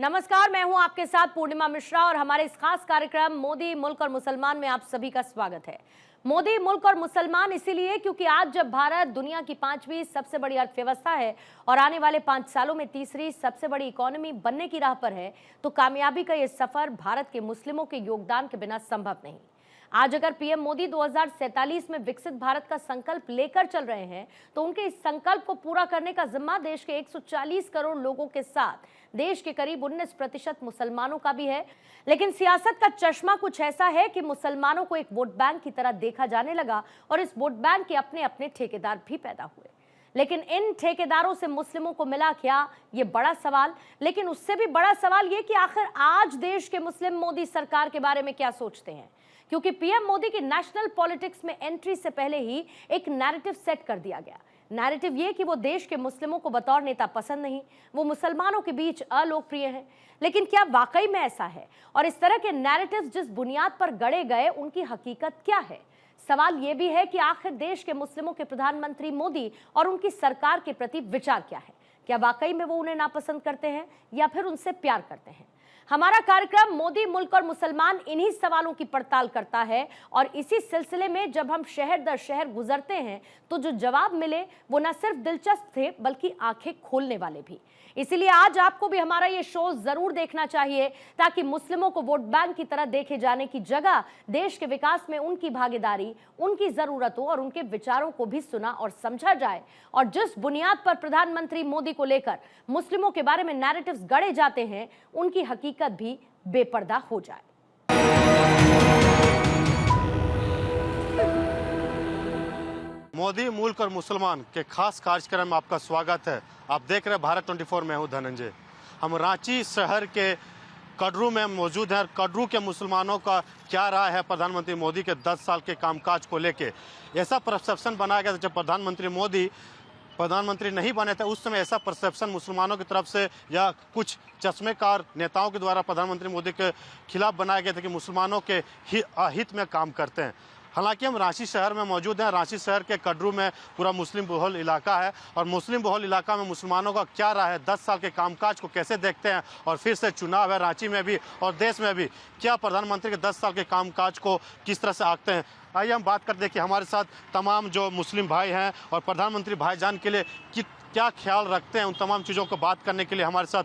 नमस्कार, मैं हूं आपके साथ पूर्णिमा मिश्रा और हमारे इस खास कार्यक्रम मोदी मुल्क और मुसलमान में आप सभी का स्वागत है। मोदी मुल्क और मुसलमान इसीलिए क्योंकि आज जब भारत दुनिया की 5वीं सबसे बड़ी अर्थव्यवस्था है और आने वाले 5 सालों में तीसरी सबसे बड़ी इकोनॉमी बनने की राह पर है, तो कामयाबी का ये सफर भारत के मुस्लिमों के योगदान के बिना संभव नहीं। आज अगर पीएम मोदी 2047 में विकसित भारत का संकल्प लेकर चल रहे हैं, तो उनके इस संकल्प को पूरा करने का जिम्मा देश के 140 करोड़ लोगों के साथ देश के करीब 19% मुसलमानों का भी है। लेकिन सियासत का चश्मा कुछ ऐसा है कि मुसलमानों को एक वोट बैंक की तरह देखा जाने लगा और इस वोट बैंक के अपने अपने ठेकेदार भी पैदा हुए। लेकिन इन ठेकेदारों से मुस्लिमों को मिला क्या, ये बड़ा सवाल। लेकिन उससे भी बड़ा सवाल ये कि आखिर आज देश के मुस्लिम मोदी सरकार के बारे में क्या सोचते हैं, क्योंकि पीएम मोदी की नेशनल पॉलिटिक्स में एंट्री से पहले ही एक नैरेटिव सेट कर दिया गया। नैरेटिव ये कि वो देश के मुस्लिमों को बतौर नेता पसंद नहीं, वो मुसलमानों के बीच अलोकप्रिय हैं। लेकिन क्या वाकई में ऐसा है? और इस तरह के नैरेटिव्स जिस बुनियाद पर गढ़े गए, उनकी हकीकत क्या है? सवाल ये भी है कि आखिर देश के मुस्लिमों के प्रधानमंत्री मोदी और उनकी सरकार के प्रति विचार क्या है? क्या वाकई में वो उन्हें नापसंद करते हैं या फिर उनसे प्यार करते हैं? हमारा कार्यक्रम मोदी मुल्क और मुसलमान इन्हीं सवालों की पड़ताल करता है और इसी सिलसिले में जब हम शहर दर शहर गुजरते हैं तो जो जवाब मिले वो न सिर्फ दिलचस्प थे बल्कि आंखें खोलने वाले भी। इसीलिए आज आपको भी हमारा ये शो जरूर देखना चाहिए ताकि मुस्लिमों को वोट बैंक की तरह देखे जाने की जगह देश के विकास में उनकी भागीदारी, उनकी जरूरतों और उनके विचारों को भी सुना और समझा जाए। और जिस बुनियाद पर प्रधानमंत्री मोदी को लेकर मुस्लिमों के बारे में नैरेटिव्स गढ़े जाते हैं, उनकी हकीकत भी बेपर्दा हो जाए। मोदी मुल्क और मुसलमान के खास कार्यक्रम में आपका स्वागत है। आप देख रहे हैं भारत 24। मैं हूं धनंजय। हम रांची शहर के कड़रू में मौजूद हैं। कड़रू के मुसलमानों का क्या राय है प्रधानमंत्री मोदी के 10 साल के कामकाज को लेके। ऐसा परसेप्शन बनाया गया था जब प्रधानमंत्री मोदी प्रधानमंत्री नहीं बने थे, उस समय ऐसा परसेप्शन मुसलमानों की तरफ से या कुछ चश्मेकार नेताओं के द्वारा प्रधानमंत्री मोदी के खिलाफ बनाया गया था कि मुसलमानों के हित में काम करते हैं। हालांकि हम रांची शहर में मौजूद हैं। रांची शहर के कड़रू में पूरा मुस्लिम बहुल इलाका है और मुस्लिम बहुल इलाका में मुसलमानों का क्या राय है, 10 साल के कामकाज को कैसे देखते हैं और फिर से चुनाव है रांची में भी और देश में भी, क्या प्रधानमंत्री के 10 साल के कामकाज को किस तरह से आंकते हैं। आइए हम बात करते हैं कि हमारे साथ तमाम जो मुस्लिम भाई हैं और प्रधानमंत्री भाईजान के लिए क्या ख्याल रखते हैं, उन तमाम चीज़ों को बात करने के लिए हमारे साथ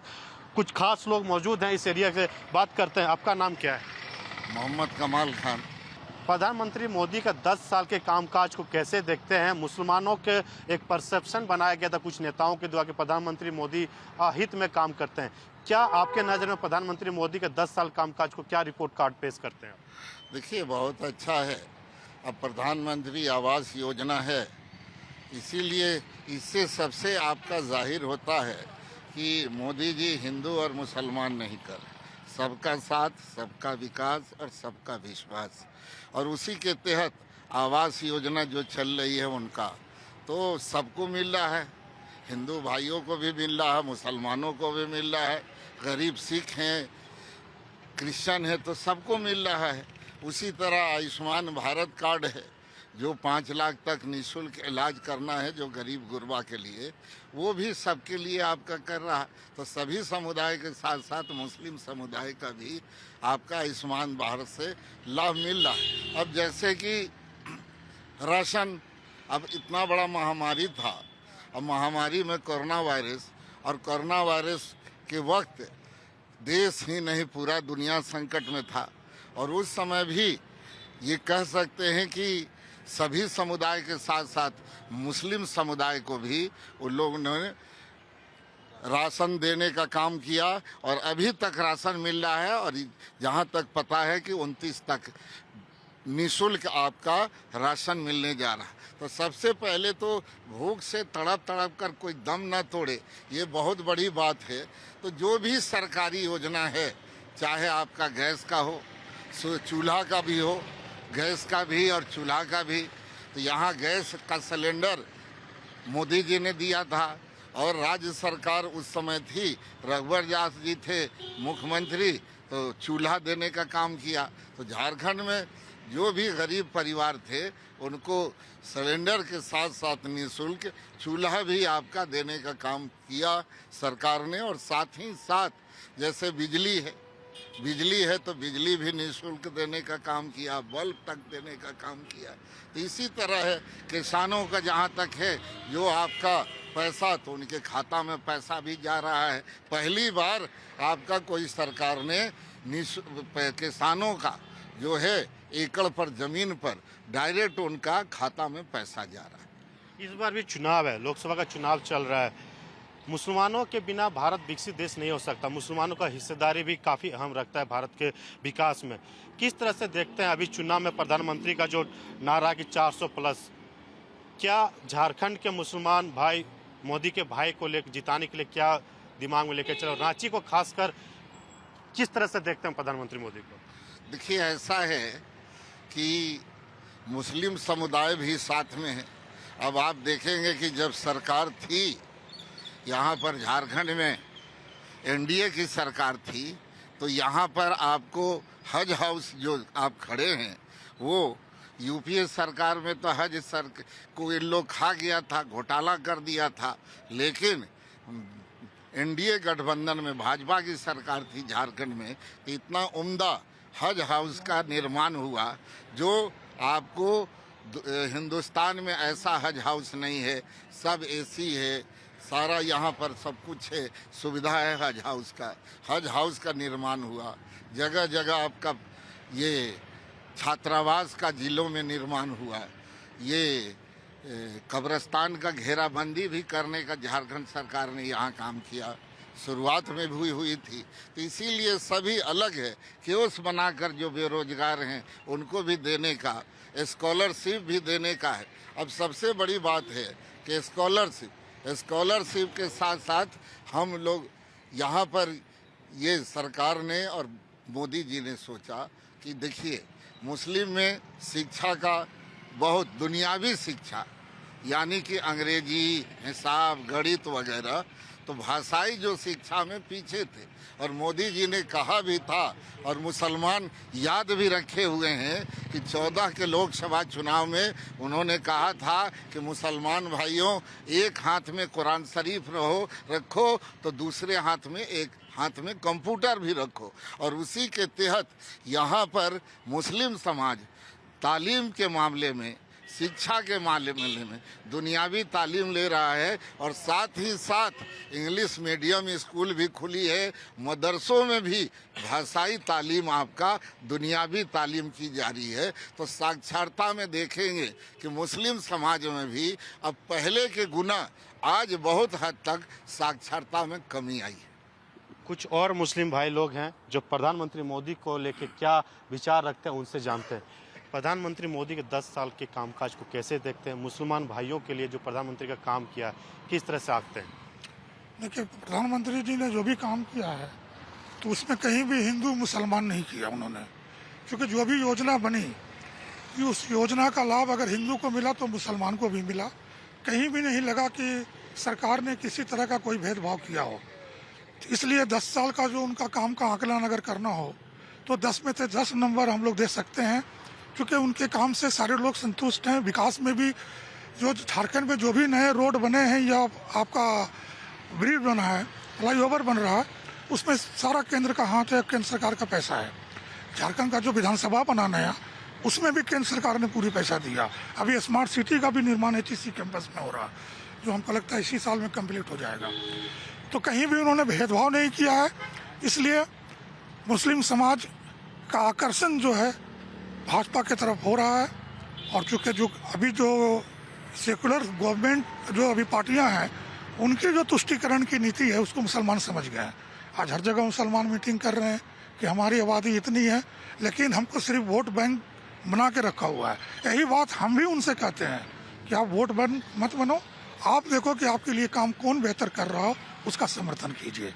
कुछ खास लोग मौजूद हैं। इस एरिया से बात करते हैं। आपका नाम क्या है? मोहम्मद कमाल खान। प्रधानमंत्री मोदी का 10 साल के कामकाज को कैसे देखते हैं? मुसलमानों के एक परसेप्शन बनाया गया था कुछ नेताओं के द्वारा कि प्रधानमंत्री मोदी हित में काम करते हैं। क्या आपके नज़र में प्रधानमंत्री मोदी के 10 साल कामकाज को क्या रिपोर्ट कार्ड पेश करते हैं? देखिए, बहुत अच्छा है। अब प्रधानमंत्री आवास योजना है, इसीलिए इससे सबसे आपका जाहिर होता है कि मोदी जी हिंदू और मुसलमान नहीं कर, सबका साथ, सबका विकास और सबका विश्वास। और उसी के तहत आवास योजना जो चल रही है उनका तो सबको मिल रहा है, हिंदू भाइयों को भी मिल रहा है, मुसलमानों को भी मिल रहा है, गरीब सिख हैं, क्रिश्चियन है, तो सबको मिल रहा है। उसी तरह आयुष्मान भारत कार्ड है जो 5 लाख तक निःशुल्क इलाज करना है जो गरीब गुरबा के लिए, वो भी सबके लिए आपका कर रहा है। तो सभी समुदाय के साथ साथ मुस्लिम समुदाय का भी आपका आयुष्मान भारत से लाभ मिल रहा है। अब जैसे कि राशन, अब इतना बड़ा महामारी था, अब महामारी में कोरोना वायरस, और कोरोना वायरस के वक्त देश ही नहीं पूरा दुनिया संकट में था और उस समय भी ये कह सकते हैं कि सभी समुदाय के साथ साथ मुस्लिम समुदाय को भी उन लोगों ने राशन देने का काम किया और अभी तक राशन मिल रहा है। और जहाँ तक पता है कि 29 तक निःशुल्क आपका राशन मिलने जा रहा है। तो सबसे पहले तो भूख से तड़प तड़प कर कोई दम न तोड़े, ये बहुत बड़ी बात है। तो जो भी सरकारी योजना है, चाहे आपका गैस का हो, चूल्हा का भी हो, गैस का भी और चूल्हा का भी, तो यहाँ गैस का सिलेंडर मोदी जी ने दिया था और राज्य सरकार उस समय थी, रघुवर दास जी थे मुख्यमंत्री, तो चूल्हा देने का काम किया। तो झारखंड में जो भी गरीब परिवार थे उनको सिलेंडर के साथ साथ निःशुल्क चूल्हा भी आपका देने का काम किया सरकार ने। और साथ ही साथ जैसे बिजली है तो बिजली भी निःशुल्क देने का काम किया, बल्ब तक देने का काम किया। तो इसी तरह है किसानों का जहाँ तक है जो आपका पैसा तो उनके खाता में पैसा भी जा रहा है। पहली बार आपका कोई सरकार ने किसानों का जो है एकड़ पर जमीन पर डायरेक्ट उनका खाता में पैसा जा रहा है। इस बार भी चुनाव है, लोकसभा का चुनाव चल रहा है। मुसलमानों के बिना भारत विकसित देश नहीं हो सकता। मुसलमानों का हिस्सेदारी भी काफ़ी अहम रखता है भारत के विकास में। किस तरह से देखते हैं अभी चुनाव में प्रधानमंत्री का जो नारा कि 400 प्लस, क्या झारखंड के मुसलमान भाई मोदी के भाई को लेकर जिताने के लिए क्या दिमाग में लेकर चलो, रांची को खासकर किस तरह से देखते हैं प्रधानमंत्री मोदी को? देखिए, ऐसा है कि मुस्लिम समुदाय भी साथ में है। अब आप देखेंगे कि जब सरकार थी यहाँ पर झारखंड में, एनडीए की सरकार थी, तो यहाँ पर आपको हज हाउस जो आप खड़े हैं वो यूपीए सरकार में तो हज सर को इन लोग खा गया था, घोटाला कर दिया था। लेकिन एनडीए गठबंधन में भाजपा की सरकार थी झारखंड में, तो इतना उम्दा हज हाउस का निर्माण हुआ जो आपको हिंदुस्तान में ऐसा हज हाउस नहीं है। सब एसी है, सारा यहाँ पर सब कुछ है, सुविधा है हज हाउस का निर्माण हुआ। जगह जगह आपका ये छात्रावास का जिलों में निर्माण हुआ। ये कब्रिस्तान का घेराबंदी भी करने का झारखंड सरकार ने यहाँ काम किया, शुरुआत में भी हुई थी। तो इसीलिए सभी अलग है, कियोस्क बनाकर जो बेरोजगार हैं उनको भी देने का, स्कॉलरशिप भी देने का है। अब सबसे बड़ी बात है कि स्कॉलरशिप के साथ साथ हम लोग यहाँ पर ये सरकार ने और मोदी जी ने सोचा कि देखिए मुस्लिम में शिक्षा का बहुत दुनियावी शिक्षा, यानी कि अंग्रेजी, हिसाब, गणित वगैरह, तो भाषाई जो शिक्षा में पीछे थे। और मोदी जी ने कहा भी था और मुसलमान याद भी रखे हुए हैं कि 14 के लोकसभा चुनाव में उन्होंने कहा था कि मुसलमान भाइयों, एक हाथ में कुरान शरीफ रखो तो दूसरे हाथ में कंप्यूटर भी रखो। और उसी के तहत यहाँ पर मुस्लिम समाज तालीम के मामले में, शिक्षा के मामले में दुनियावी तालीम ले रहा है। और साथ ही साथ इंग्लिश मीडियम स्कूल भी खुली है, मदरसों में भी भाषाई तालीम आपका दुनियावी तालीम की जा रही है। तो साक्षरता में देखेंगे कि मुस्लिम समाज में भी अब पहले के गुना आज बहुत हद तक साक्षरता में कमी आई है। कुछ और मुस्लिम भाई लोग हैं जो प्रधानमंत्री मोदी को लेकर क्या विचार रखते हैं, उनसे जानते हैं। प्रधानमंत्री मोदी के 10 साल के कामकाज को कैसे देखते हैं? मुसलमान भाइयों के लिए जो प्रधानमंत्री का काम किया किस तरह से आंकते हैं? देखिए, प्रधानमंत्री जी ने जो भी काम किया है तो उसमें कहीं भी हिंदू मुसलमान नहीं किया उन्होंने, क्योंकि जो भी योजना बनी उस योजना का लाभ अगर हिंदू को मिला तो मुसलमान को भी मिला। कहीं भी नहीं लगा कि सरकार ने किसी तरह का कोई भेदभाव किया हो। तो इसलिए 10 साल का जो उनका काम का आकलन अगर करना हो तो 10 में से 10 नंबर हम लोग दे सकते हैं, क्योंकि उनके काम से सारे लोग संतुष्ट हैं। विकास में भी जो झारखंड में जो भी नए रोड बने हैं या आपका ब्रिज बना है, फ्लाईओवर बन रहा है, उसमें सारा केंद्र का हाथ है, केंद्र सरकार का पैसा है। झारखंड का जो विधानसभा बनाना है उसमें भी केंद्र सरकार ने पूरी पैसा दिया। अभी स्मार्ट सिटी का भी निर्माण HEC कैंपस में हो रहा है, जो हमको लगता है इसी साल में कंप्लीट हो जाएगा। तो कहीं भी उन्होंने भेदभाव नहीं किया है। इसलिए मुस्लिम समाज का आकर्षण जो है भाजपा की तरफ हो रहा है। और चूँकि जो अभी जो सेकुलर गवर्नमेंट जो अभी पार्टियां हैं उनकी जो तुष्टिकरण की नीति है उसको मुसलमान समझ गए हैं। आज हर जगह मुसलमान मीटिंग कर रहे हैं कि हमारी आबादी इतनी है, लेकिन हमको सिर्फ वोट बैंक बना के रखा हुआ है। यही बात हम भी उनसे कहते हैं कि आप वोट बैंक मत बनो, आप देखो कि आपके लिए काम कौन बेहतर कर रहा हो, उसका समर्थन कीजिए।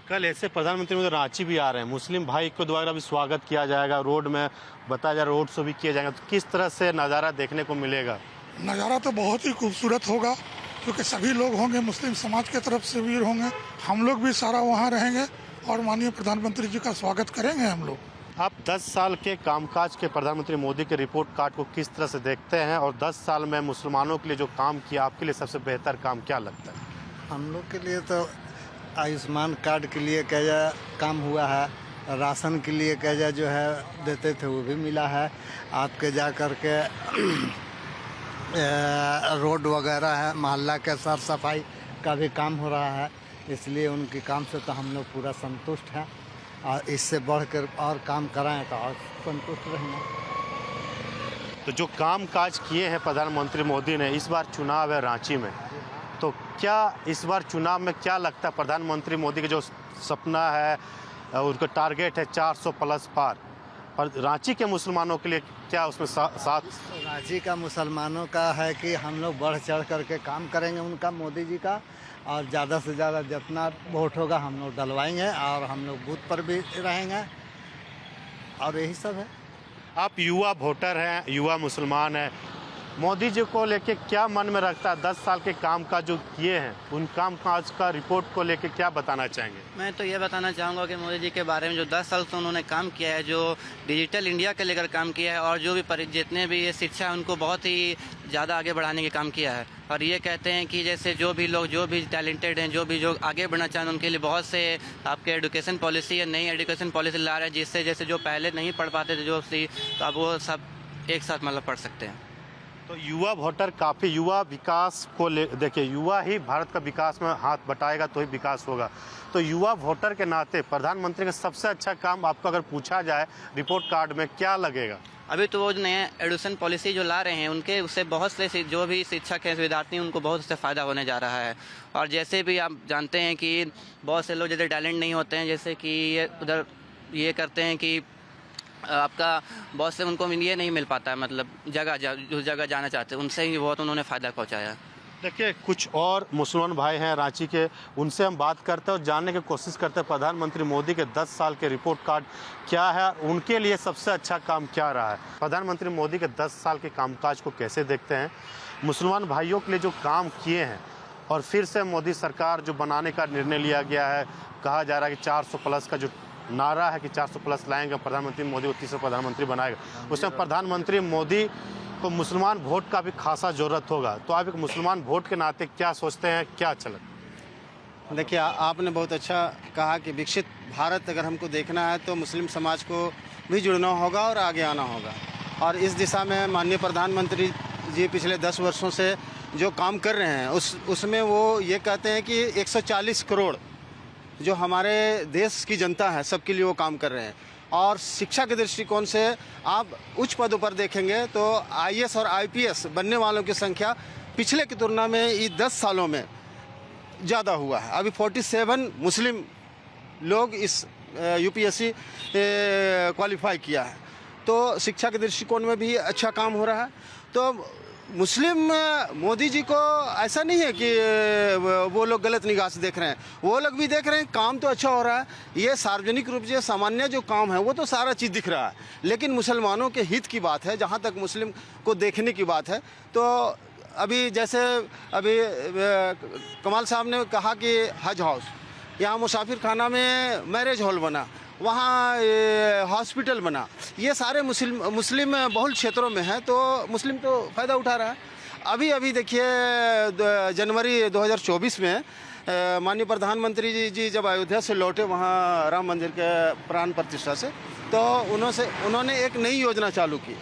कल ऐसे प्रधानमंत्री मोदी रांची भी आ रहे हैं, मुस्लिम भाई के द्वारा भी स्वागत किया जाएगा, रोड में बताया जा रहा है रोड शो भी किया जाएगा, तो किस तरह से नज़ारा देखने को मिलेगा? नज़ारा तो बहुत ही खूबसूरत होगा, क्योंकि सभी लोग होंगे, मुस्लिम समाज की तरफ से भी होंगे, हम लोग भी सारा वहाँ रहेंगे और माननीय प्रधानमंत्री जी का स्वागत करेंगे हम लोग। आप 10 साल के कामकाज के प्रधानमंत्री मोदी के रिपोर्ट कार्ड को किस तरह से देखते हैं और 10 साल में मुसलमानों के लिए जो काम किया आपके लिए सबसे बेहतर काम क्या लगता है? हम लोग के लिए तो आयुष्मान कार्ड के लिए कह जाए काम हुआ है, राशन के लिए कह जाए जो है देते थे वो भी मिला है। आपके जा कर के रोड वगैरह है, मोहल्ला के साफ सफाई का भी काम हो रहा है, इसलिए उनके काम से तो हम लोग पूरा संतुष्ट हैं और इससे बढ़कर और काम कराएं तो और संतुष्ट रहेंगे। तो जो काम काज किए हैं प्रधानमंत्री मोदी ने, इस बार चुनाव है रांची में, तो क्या इस बार चुनाव में क्या लगता है प्रधानमंत्री मोदी का जो सपना है, उनका टारगेट है 400 प्लस पार, पर रांची के मुसलमानों के लिए क्या उसमें साथ? रांची का मुसलमानों का है कि हम लोग बढ़ चढ़ करके काम करेंगे उनका, मोदी जी का, और ज़्यादा से ज़्यादा जितना वोट होगा हम लोग डलवाएंगे और हम लोग बूथ पर भी रहेंगे और यही सब है। आप युवा वोटर हैं, युवा मुसलमान हैं, मोदी जी को लेके क्या मन में रखता है? 10 साल के काम काज जो किए हैं उन काम काज का रिपोर्ट को लेके क्या बताना चाहेंगे? मैं तो ये बताना चाहूँगा कि मोदी जी के बारे में जो 10 साल से उन्होंने काम किया है, जो डिजिटल इंडिया के लेकर काम किया है और जो भी जितने भी ये शिक्षा है उनको बहुत ही ज़्यादा आगे बढ़ाने के काम किया है। और ये कहते हैं कि जैसे जो भी लोग जो भी टैलेंटेड हैं, जो भी जो आगे बढ़ना चाहें, उनके लिए बहुत से आपके एजुकेशन पॉलिसी या नई एजुकेशन पॉलिसी ला रहे हैं, जिससे जैसे जो पहले नहीं पढ़ पाते थे तो अब वो सब एक साथ मतलब पढ़ सकते हैं। तो युवा वोटर काफ़ी युवा विकास को देखिए, युवा ही भारत का विकास में हाथ बटाएगा तो ही विकास होगा। तो युवा वोटर के नाते प्रधानमंत्री का सबसे अच्छा काम आपको अगर पूछा जाए रिपोर्ट कार्ड में क्या लगेगा? अभी तो वो जो नया एजुकेशन पॉलिसी जो ला रहे हैं उनके उससे बहुत से जो भी शिक्षक हैं, विद्यार्थी हैं, उनको बहुत उससे फ़ायदा होने जा रहा है। और जैसे भी आप जानते हैं कि बहुत से लोग जैसे टैलेंट नहीं होते हैं, जैसे कि उधर ये करते हैं कि आपका बहुत से उनको ये नहीं मिल पाता है, मतलब जो जगह जाना चाहते हैं, उनसे ही बहुत उन्होंने फ़ायदा पहुंचाया। देखिए, कुछ और मुसलमान भाई हैं रांची के, उनसे हम बात करते हैं और जानने की कोशिश करते हैं प्रधानमंत्री मोदी के 10 साल के रिपोर्ट कार्ड क्या है, उनके लिए सबसे अच्छा काम क्या रहा है, प्रधानमंत्री मोदी के 10 साल के कामकाज को कैसे देखते हैं, मुसलमान भाइयों के लिए जो काम किए हैं और फिर से मोदी सरकार जो बनाने का निर्णय लिया गया है, कहा जा रहा है कि 400 प्लस का जो नारा है कि 400 प्लस लाएंगे प्रधानमंत्री मोदी को, 30 प्रधानमंत्री बनाएगा, उसमें प्रधानमंत्री मोदी को मुसलमान वोट का भी खासा ज़रूरत होगा। तो आप एक मुसलमान वोट के नाते क्या सोचते हैं, क्या अच्छा लगता है? देखिए, आपने बहुत अच्छा कहा कि विकसित भारत अगर हमको देखना है तो मुस्लिम समाज को भी जुड़ना होगा और आगे आना होगा। और इस दिशा में माननीय प्रधानमंत्री जी पिछले 10 वर्षों से जो काम कर रहे हैं उसमें वो ये कहते हैं कि 140 करोड़ जो हमारे देश की जनता है सबके लिए वो काम कर रहे हैं। और शिक्षा के दृष्टिकोण से आप उच्च पदों पर देखेंगे तो IAS और IPS बनने वालों की संख्या पिछले की तुलना में ये 10 सालों में ज़्यादा हुआ है। अभी 47 मुस्लिम लोग इस UPSC क्वालिफाई किया है, तो शिक्षा के दृष्टिकोण में भी अच्छा काम हो रहा है। तो मुस्लिम मोदी जी को ऐसा नहीं है कि वो लोग गलत निगाह से देख रहे हैं, वो लोग भी देख रहे हैं काम तो अच्छा हो रहा है। ये सार्वजनिक रूप से सामान्य जो काम है वो तो सारा चीज़ दिख रहा है, लेकिन मुसलमानों के हित की बात है, जहाँ तक मुस्लिम को देखने की बात है। तो अभी जैसे अभी कमाल साहब ने कहा कि हज हाउस, यहाँ मुसाफिर खाना में मैरिज हॉल बना, वहाँ हॉस्पिटल बना, ये सारे मुस्लिम बहुल क्षेत्रों में है, तो मुस्लिम तो फ़ायदा उठा रहा है। अभी देखिए जनवरी 2024 में माननीय प्रधानमंत्री जी जब अयोध्या से लौटे वहाँ राम मंदिर के प्राण प्रतिष्ठा से, तो उन्होंने एक नई योजना चालू की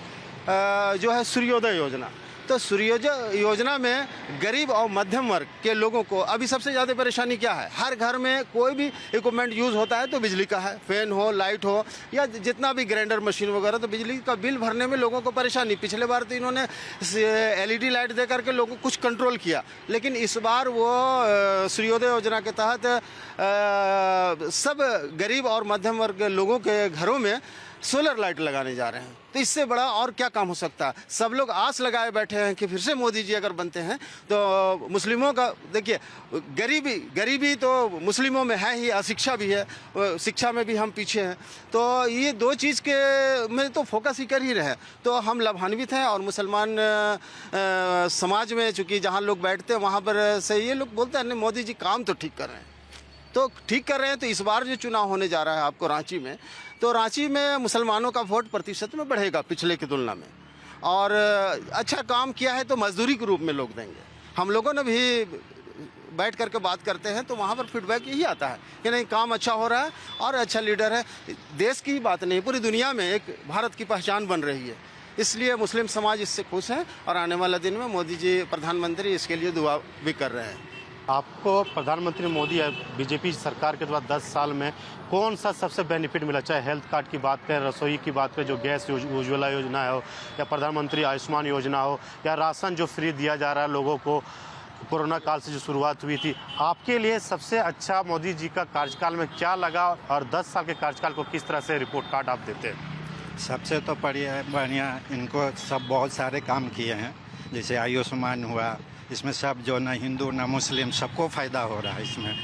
जो है सूर्योदय योजना। तो सूर्योदय योजना में गरीब और मध्यम वर्ग के लोगों को अभी सबसे ज़्यादा परेशानी क्या है, हर घर में कोई भी इक्विपमेंट यूज़ होता है तो बिजली का है, फैन हो, लाइट हो या जितना भी ग्राइंडर मशीन वगैरह, तो बिजली का बिल भरने में लोगों को परेशानी। पिछले बार तो इन्होंने LED लाइट दे करके लोगों को कुछ कंट्रोल किया, लेकिन इस बार वो सूर्योदय योजना के तहत सब गरीब और मध्यम वर्ग के लोगों के घरों में सोलर लाइट लगाने जा रहे हैं। तो इससे बड़ा और क्या काम हो सकता है। सब लोग आस लगाए बैठे हैं कि फिर से मोदी जी अगर बनते हैं तो मुस्लिमों का, देखिए गरीबी तो मुस्लिमों में है ही, अशिक्षा भी है, शिक्षा में भी हम पीछे हैं। तो ये दो चीज़ के में तो फोकस ही कर ही रहे, तो हम लाभान्वित हैं। और मुसलमान समाज में चूँकि जहाँ लोग बैठते हैं वहाँ पर से ये लोग बोलते हैं नहीं मोदी जी काम तो ठीक कर रहे हैं। तो ठीक कर रहे हैं। तो इस बार जो चुनाव होने जा रहा है आपको रांची में, तो रांची में मुसलमानों का वोट प्रतिशत में बढ़ेगा पिछले की तुलना में। और अच्छा काम किया है तो मजदूरी के रूप में लोग देंगे। हम लोगों ने भी बैठ करके बात करते हैं तो वहाँ पर फीडबैक यही आता है कि नहीं, काम अच्छा हो रहा है और अच्छा लीडर है। देश की ही बात नहीं, पूरी दुनिया में एक भारत की पहचान बन रही है। इसलिए मुस्लिम समाज इससे खुश है और आने वाला दिन में मोदी जी प्रधानमंत्री इसके लिए दुआ भी कर रहे हैं। आपको प्रधानमंत्री मोदी बीजेपी सरकार के बाद 10 साल में कौन सा सबसे बेनिफिट मिला? चाहे हेल्थ कार्ड की बात करें, रसोई की बात करें, जो गैस उज्ज्वला योजना हो, या प्रधानमंत्री आयुष्मान योजना हो, या राशन जो फ्री दिया जा रहा है लोगों को कोरोना काल से जो शुरुआत हुई थी, आपके लिए सबसे अच्छा मोदी जी का कार्यकाल में क्या लगा और 10 साल के कार्यकाल को किस तरह से रिपोर्ट कार्ड आप देते हैं? सबसे तो बढ़िया इनको सब बहुत सारे काम किए हैं, जैसे आयुष्मान हुआ, इसमें सब जो ना हिंदू ना मुस्लिम सबको फ़ायदा हो रहा है इसमें।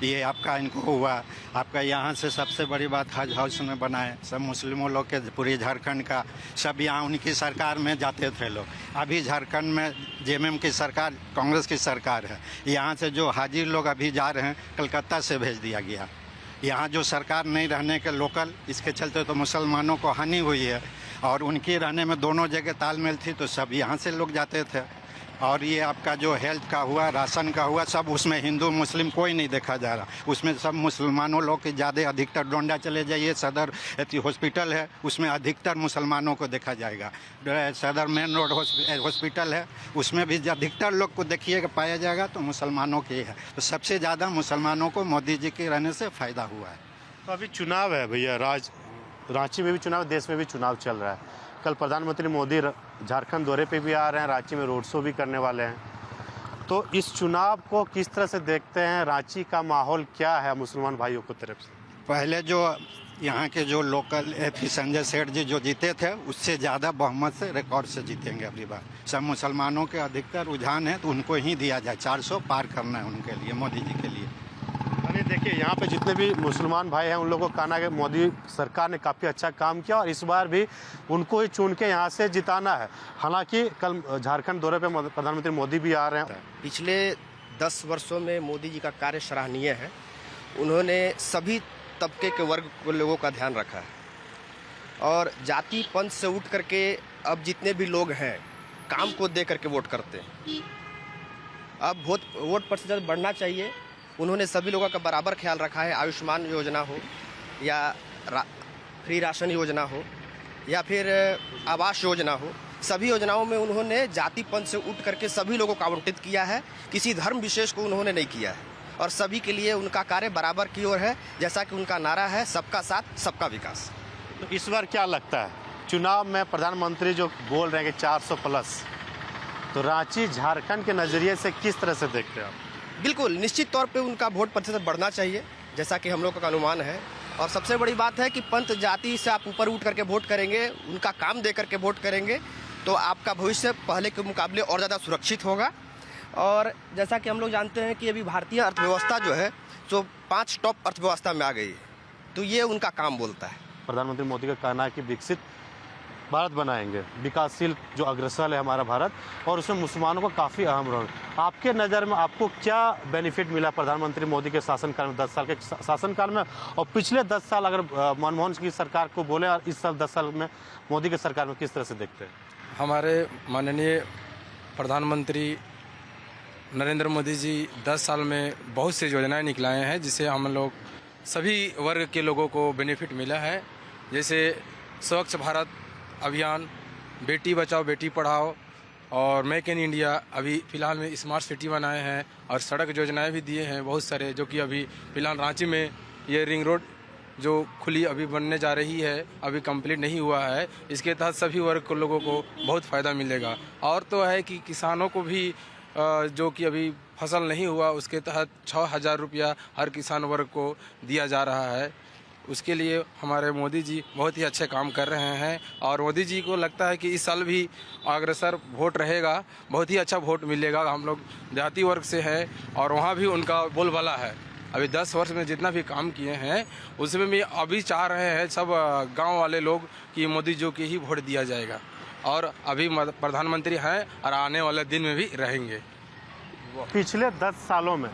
ये आपका इनको हुआ, आपका यहाँ से सबसे बड़ी बात हज हाउस में बनाए, सब मुस्लिमों लोग के पूरे झारखंड का सब यहाँ उनकी सरकार में जाते थे लोग। अभी झारखंड में जेएमएम की सरकार, कांग्रेस की सरकार है, यहाँ से जो हाजी लोग अभी जा रहे हैं कलकत्ता से भेज दिया गया। यहाँ जो सरकार नहीं रहने के लोकल, इसके चलते तो मुसलमानों को हानि हुई है। और उनकी रहने में दोनों जगह तालमेल थी तो सब यहाँ से लोग जाते थे। और ये आपका जो हेल्थ का हुआ, राशन का हुआ, सब उसमें हिंदू मुस्लिम कोई नहीं देखा जा रहा, उसमें सब मुसलमानों लोग के ज़्यादा अधिकतर। डोंडा चले जाइए, सदर हॉस्पिटल है, उसमें अधिकतर मुसलमानों को देखा जाएगा। सदर मेन रोड हॉस्पिटल है, उसमें भी अधिकतर लोग को देखिएगा पाया जाएगा तो मुसलमानों के है। तो सबसे ज़्यादा मुसलमानों को मोदी जी के रहने से फ़ायदा हुआ है। तो अभी चुनाव है भैया, रांची में भी चुनाव, देश में भी चुनाव चल रहा है। कल प्रधानमंत्री मोदी झारखंड दौरे पे भी आ रहे हैं, रांची में रोड शो भी करने वाले हैं। तो इस चुनाव को किस तरह से देखते हैं? रांची का माहौल क्या है मुसलमान भाइयों की तरफ से? पहले जो यहाँ के जो लोकल एपी संजय सेठ जी जो जीते थे, उससे ज़्यादा बहुमत से रिकॉर्ड से जीतेंगे अगली बार। सब मुसलमानों के अधिकतर रुझान है तो उनको ही दिया जाए। 400 पार करना है उनके लिए, मोदी जी के लिए। अरे देखिए, यहाँ पे जितने भी मुसलमान भाई हैं उन लोगों का कहना है कि मोदी सरकार ने काफ़ी अच्छा काम किया और इस बार भी उनको ही चुन के यहाँ से जिताना है। हालांकि कल झारखंड दौरे पे प्रधानमंत्री मोदी भी आ रहे हैं। पिछले 10 वर्षों में मोदी जी का कार्य सराहनीय है। उन्होंने सभी तबके के वर्ग के लोगों का ध्यान रखा है और जाति पंथ से उठ करके अब जितने भी लोग हैं काम को दे करके वोट करते हैं। अब वोट प्रतिशत बढ़ना चाहिए। उन्होंने सभी लोगों का बराबर ख्याल रखा है। आयुष्मान योजना हो या फ्री राशन योजना हो या फिर आवास योजना हो, सभी योजनाओं में उन्होंने जाति पंथ से उठ करके सभी लोगों को आवंटित किया है। किसी धर्म विशेष को उन्होंने नहीं किया है और सभी के लिए उनका कार्य बराबर की ओर है, जैसा कि उनका नारा है, सबका साथ सबका विकास। तो इस बार क्या लगता है चुनाव में प्रधानमंत्री जो बोल रहे हैं कि 400 प्लस, तो रांची झारखंड के नज़रिए से किस तरह से देखते हैं आप? बिल्कुल निश्चित तौर पे उनका वोट प्रतिशत बढ़ना चाहिए, जैसा कि हम लोगों का अनुमान है। और सबसे बड़ी बात है कि पंथ जाति से आप ऊपर उठ करके वोट करेंगे, उनका काम दे करके वोट करेंगे तो आपका भविष्य पहले के मुकाबले और ज़्यादा सुरक्षित होगा। और जैसा कि हम लोग जानते हैं कि अभी भारतीय अर्थव्यवस्था जो है जो 5 टॉप अर्थव्यवस्था में आ गई है, तो ये उनका काम बोलता है। प्रधानमंत्री मोदी का कहना है कि विकसित भारत बनाएंगे, विकासशील जो अग्रसर है हमारा भारत, और उसमें मुसलमानों को काफ़ी अहम रोल। आपके नज़र में आपको क्या बेनिफिट मिला प्रधानमंत्री मोदी के शासनकाल में, 10 साल के शासनकाल में, और पिछले 10 साल अगर मनमोहन सिंह की सरकार को बोले और इस साल 10 साल में मोदी की सरकार में किस तरह से देखते हैं? हमारे माननीय प्रधानमंत्री नरेंद्र मोदी जी 10 साल में बहुत सी योजनाएं निकलाए हैं जिससे हम लोग सभी वर्ग के लोगों को बेनिफिट मिला है। जैसे स्वच्छ भारत अभियान, बेटी बचाओ बेटी पढ़ाओ और मेक इन इंडिया, अभी फ़िलहाल में स्मार्ट सिटी बनाए हैं और सड़क योजनाएं भी दिए हैं बहुत सारे, जो कि अभी फ़िलहाल रांची में ये रिंग रोड जो खुली अभी बनने जा रही है, अभी कंप्लीट नहीं हुआ है। इसके तहत सभी वर्ग के लोगों को बहुत फ़ायदा मिलेगा। और तो है कि किसानों को भी जो कि अभी फसल नहीं हुआ, उसके तहत 6000 रुपया हर किसान वर्ग को दिया जा रहा है। उसके लिए हमारे मोदी जी बहुत ही अच्छे काम कर रहे हैं और मोदी जी को लगता है कि इस साल भी अग्रसर वोट रहेगा, बहुत ही अच्छा वोट मिलेगा। हम लोग जाति वर्ग से हैं और वहाँ भी उनका बोलबाला है। अभी 10 वर्ष में जितना भी काम किए हैं उसमें भी अभी चाह रहे हैं सब गांव वाले लोग कि मोदी जी को ही वोट दिया जाएगा और अभी प्रधानमंत्री हैं और आने वाले दिन में भी रहेंगे। पिछले 10 सालों में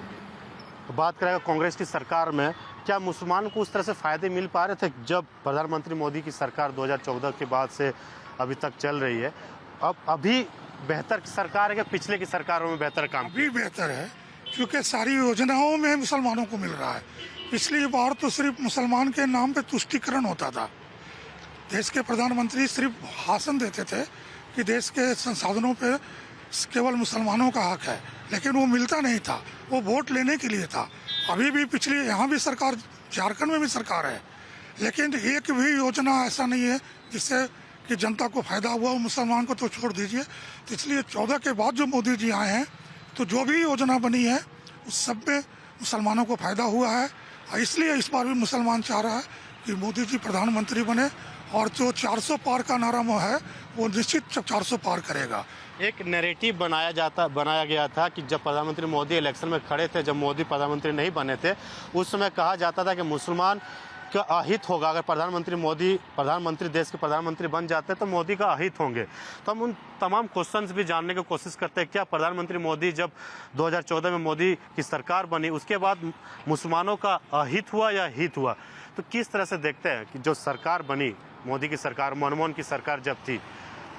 बात करेगा कांग्रेस की सरकार में, क्या मुसलमान को उस तरह से फ़ायदे मिल पा रहे थे जब प्रधानमंत्री मोदी की सरकार 2014 के बाद से अभी तक चल रही है? अब अभी बेहतर सरकार है कि पिछले की सरकारों में बेहतर काम? अभी बेहतर है, क्योंकि सारी योजनाओं में मुसलमानों को मिल रहा है। पिछली बार तो सिर्फ मुसलमान के नाम पे तुष्टीकरण होता था। देश के प्रधानमंत्री सिर्फ भाषण देते थे कि देश के संसाधनों पे केवल मुसलमानों का हक है, लेकिन वो मिलता नहीं था, वो वोट लेने के लिए था। अभी भी पिछली यहाँ भी सरकार, झारखंड में भी सरकार है, लेकिन एक भी योजना ऐसा नहीं है जिससे कि जनता को फायदा हुआ। मुसलमान को तो छोड़ दीजिए। तो इसलिए 14 के बाद जो मोदी जी आए हैं, तो जो भी योजना बनी है उस सब में मुसलमानों को फायदा हुआ है। इसलिए इस बार भी मुसलमान चाह रहा है कि मोदी जी प्रधानमंत्री बने, और जो 400 पार का नारा है वो निश्चित 400 पार करेगा। एक नैरेटिव बनाया गया था कि जब प्रधानमंत्री मोदी इलेक्शन में खड़े थे, जब मोदी प्रधानमंत्री नहीं बने थे, उस समय कहा जाता था कि मुसलमान का अहित होगा। अगर प्रधानमंत्री देश के प्रधानमंत्री बन जाते तो मोदी का अहित होंगे। तो हम उन तमाम क्वेश्चंस भी जानने की कोशिश करते हैं, क्या प्रधानमंत्री मोदी जब 2014 में मोदी की सरकार बनी उसके बाद मुसलमानों का अहित हुआ या हित हुआ? तो किस तरह से देखते हैं कि जो सरकार बनी, मोदी की सरकार, मनमोहन की सरकार जब थी,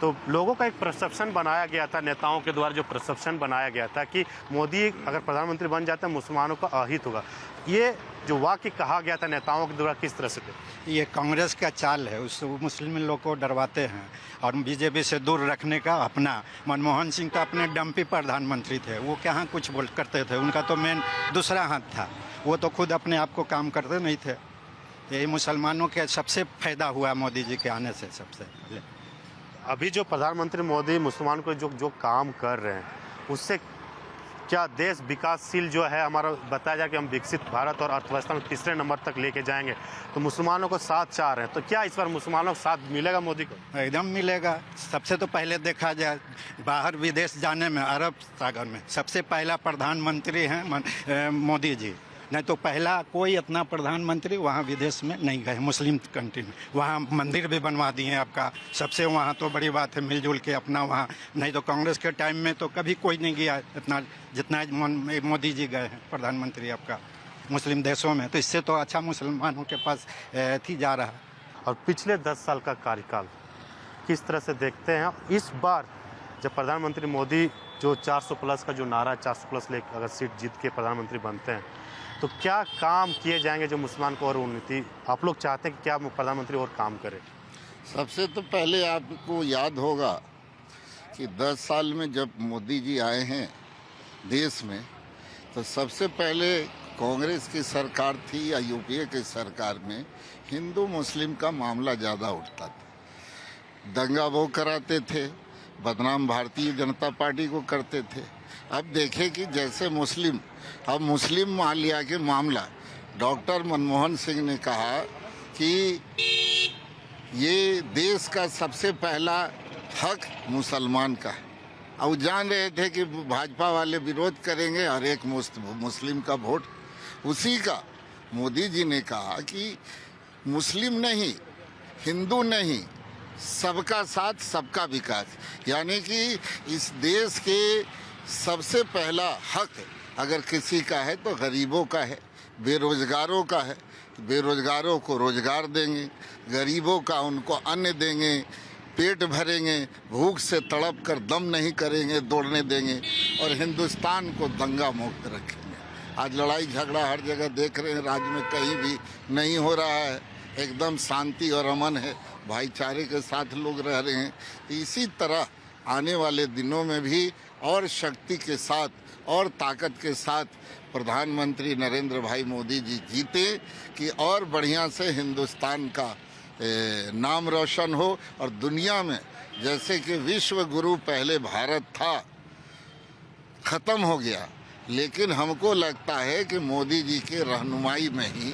तो लोगों का एक परसेप्शन बनाया गया था, नेताओं के द्वारा जो परसेप्शन बनाया गया था कि मोदी अगर प्रधानमंत्री बन जाते हैं मुसलमानों का अहित होगा। ये जो वाक्य कहा गया था नेताओं के द्वारा, किस तरह से? ये कांग्रेस का चाल है, उस मुस्लिम लोग को डरवाते हैं और बीजेपी से दूर रखने का अपना। मनमोहन सिंह तो अपने डंपी प्रधानमंत्री थे, वो कहाँ कुछ बोल करते थे, उनका तो मेन दूसरा हाथ था, वो तो खुद अपने आप को काम करते नहीं थे। ये मुसलमानों के सबसे फायदा हुआ मोदी जी के आने से सबसे पहले। अभी जो प्रधानमंत्री मोदी मुसलमान को जो काम कर रहे हैं, उससे क्या देश विकासशील जो है हमारा, बताया जाए कि हम विकसित भारत और अर्थव्यवस्था में तीसरे नंबर तक लेके जाएंगे, तो मुसलमानों को साथ चाह रहे हैं, तो क्या इस बार मुसलमानों को साथ मिलेगा मोदी को? एकदम मिलेगा। सबसे तो पहले देखा जाए बाहर विदेश जाने में, अरब सागर में सबसे पहला प्रधानमंत्री हैं मोदी जी। नहीं तो पहला कोई इतना प्रधानमंत्री वहाँ विदेश में नहीं गए, मुस्लिम कंट्री में। वहाँ मंदिर भी बनवा दिए आपका, सबसे वहाँ तो बड़ी बात है, मिलजुल के अपना वहाँ। नहीं तो कांग्रेस के टाइम में तो कभी कोई नहीं गया इतना जितना मोदी जी गए हैं प्रधानमंत्री आपका मुस्लिम देशों में। तो इससे तो अच्छा मुसलमानों के पास थी जा रहा। और पिछले 10 साल का कार्यकाल किस तरह से देखते हैं? इस बार जब प्रधानमंत्री मोदी जो 400 प्लस का जो नारा, 400 प्लस ले अगर सीट जीत के प्रधानमंत्री बनते हैं, तो क्या काम किए जाएंगे जो मुसलमान को और उन्नति आप लोग चाहते हैं कि क्या प्रधानमंत्री और काम करे? सबसे तो पहले आपको याद होगा कि 10 साल में जब मोदी जी आए हैं देश में, तो सबसे पहले कांग्रेस की सरकार थी या यूपीए की सरकार में हिंदू मुस्लिम का मामला ज़्यादा उठता था। दंगा वो कराते थे, बदनाम भारतीय जनता पार्टी को करते थे। अब देखें कि जैसे अब मुस्लिम मालिया के मामला, डॉक्टर मनमोहन सिंह ने कहा कि ये देश का सबसे पहला हक मुसलमान का है। और जान रहे थे कि भाजपा वाले विरोध करेंगे और एक मुस्लिम का वोट, उसी का मोदी जी ने कहा कि मुस्लिम नहीं, हिंदू नहीं, सबका साथ सबका विकास। यानी कि इस देश के सबसे पहला हक अगर किसी का है तो गरीबों का है, बेरोजगारों का है। बेरोजगारों को रोजगार देंगे, गरीबों का उनको अन्न देंगे, पेट भरेंगे, भूख से तड़प कर दम नहीं करेंगे, दौड़ने देंगे, और हिंदुस्तान को दंगा मुक्त रखेंगे। आज लड़ाई झगड़ा हर जगह देख रहे हैं, राज्य में कहीं भी नहीं हो रहा है, एकदम शांति और अमन है, भाईचारे के साथ लोग रह रहे हैं। इसी तरह आने वाले दिनों में भी और शक्ति के साथ और ताकत के साथ प्रधानमंत्री नरेंद्र भाई मोदी जी जीते कि और बढ़िया से हिंदुस्तान का नाम रोशन हो। और दुनिया में जैसे कि विश्व गुरु पहले भारत था, ख़त्म हो गया, लेकिन हमको लगता है कि मोदी जी के रहनुमाई में ही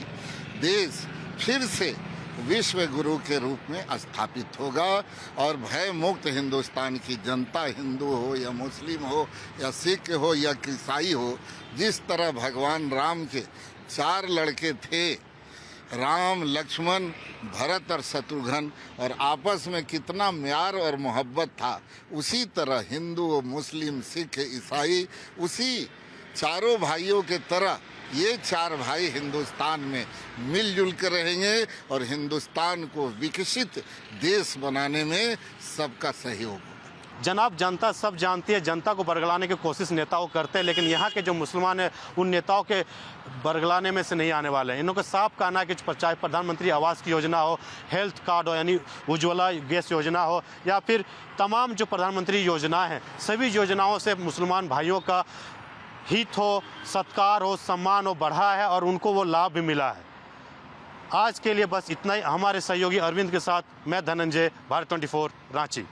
देश फिर से विश्व गुरु के रूप में स्थापित होगा और भय मुक्त हिंदुस्तान की जनता, हिंदू हो या मुस्लिम हो या सिख हो या ईसाई हो, जिस तरह भगवान राम के 4 लड़के थे, राम, लक्ष्मण, भरत और शत्रुघ्न, और आपस में कितना प्यार और मोहब्बत था, उसी तरह हिंदू, मुस्लिम, सिख, ईसाई उसी चारों भाइयों के तरह ये चार भाई हिंदुस्तान में मिलजुल कर रहेंगे और हिंदुस्तान को विकसित देश बनाने में सबका सहयोग होगा। जनाब, जनता सब जानती है, जनता को बरगलाने की कोशिश नेताओं करते हैं, लेकिन यहाँ के जो मुसलमान हैं उन नेताओं के बरगलाने में से नहीं आने वाले हैं। इनका साफ कहना है कि चाहे प्रधानमंत्री आवास की योजना हो, हेल्थ कार्ड हो यानी उज्ज्वला गैस योजना हो, या फिर तमाम जो प्रधानमंत्री योजनाएं हैं, सभी योजनाओं से मुसलमान भाइयों का हित हो, सत्कार हो, सम्मान हो बढ़ा है और उनको वो लाभ भी मिला है। आज के लिए बस इतना ही। हमारे सहयोगी अरविंद के साथ मैं धनंजय, भारत 24 रांची।